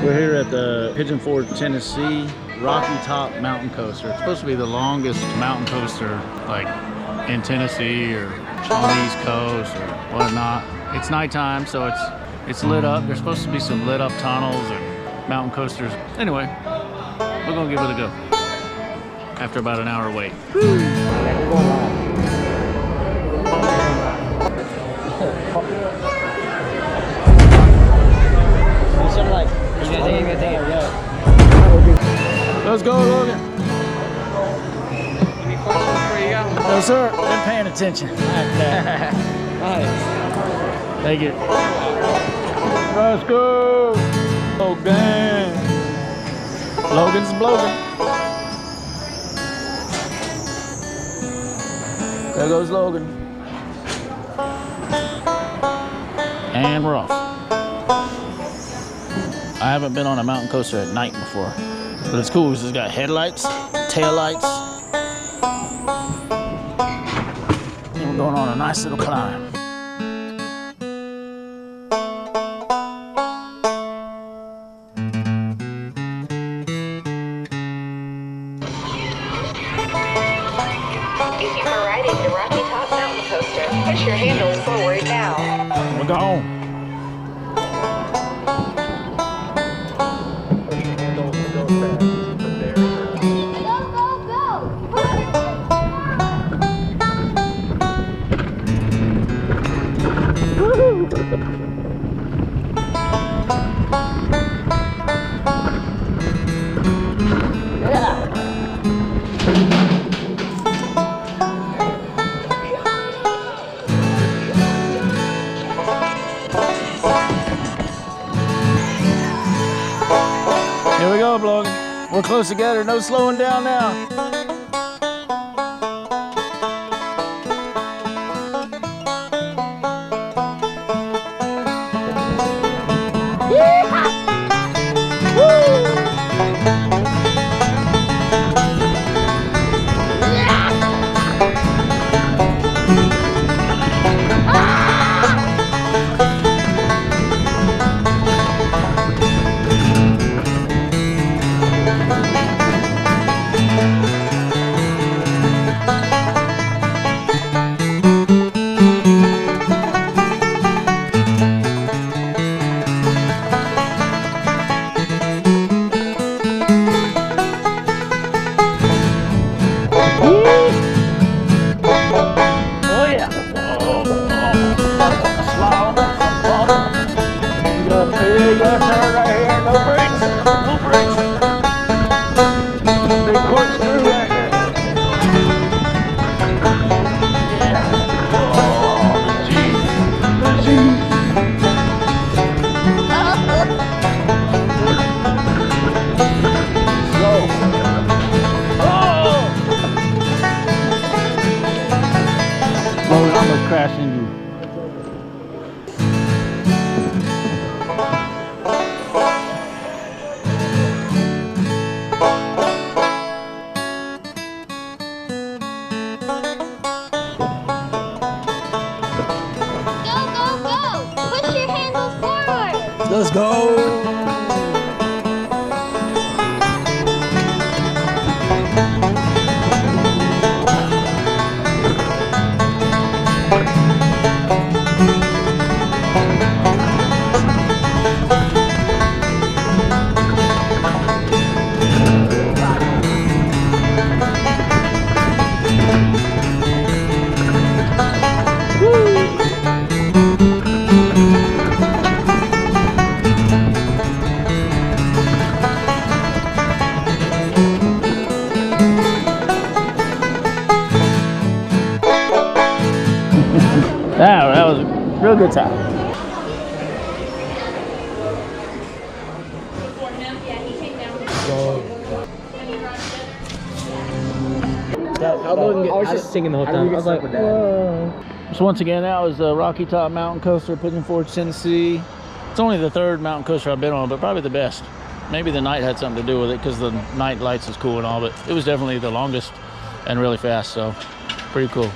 We're here at the Pigeon, Tennessee Rocky Top Mountain Coaster. It's supposed to be the longest mountain coaster like in Tennessee or on the East Coast or whatnot. It's nighttime, so it's lit up. There's supposed to be some lit up tunnels and mountain coasters. Anyway, we're gonna give it a go after about an hour wait. Let's go, Logan. Any questions before you go? No, sir. Been paying attention. Nice. Thank you. Let's go. Logan. Logan's blogan. There goes Logan. And we're off. I haven't been on a mountain coaster at night before, but it's cool because it's got headlights, tail lights. And we're going on a nice little climb. Thank you for riding the Rocky Top Mountain Coaster. Push your handles forward now. We're gone. Here we go, Logan. We're close together. No slowing down now. Crash into you. Go, go, go! Push your handles forward! Let's go! That was a real good time. I was just singing the whole time. I was like, whoa. So once again, that was the Rocky Top Mountain Coaster, Pigeon, Tennessee. It's only the third mountain coaster I've been on, but probably the best. Maybe the night had something to do with it because the night lights is cool and all, but it was definitely the longest and really fast, so pretty cool.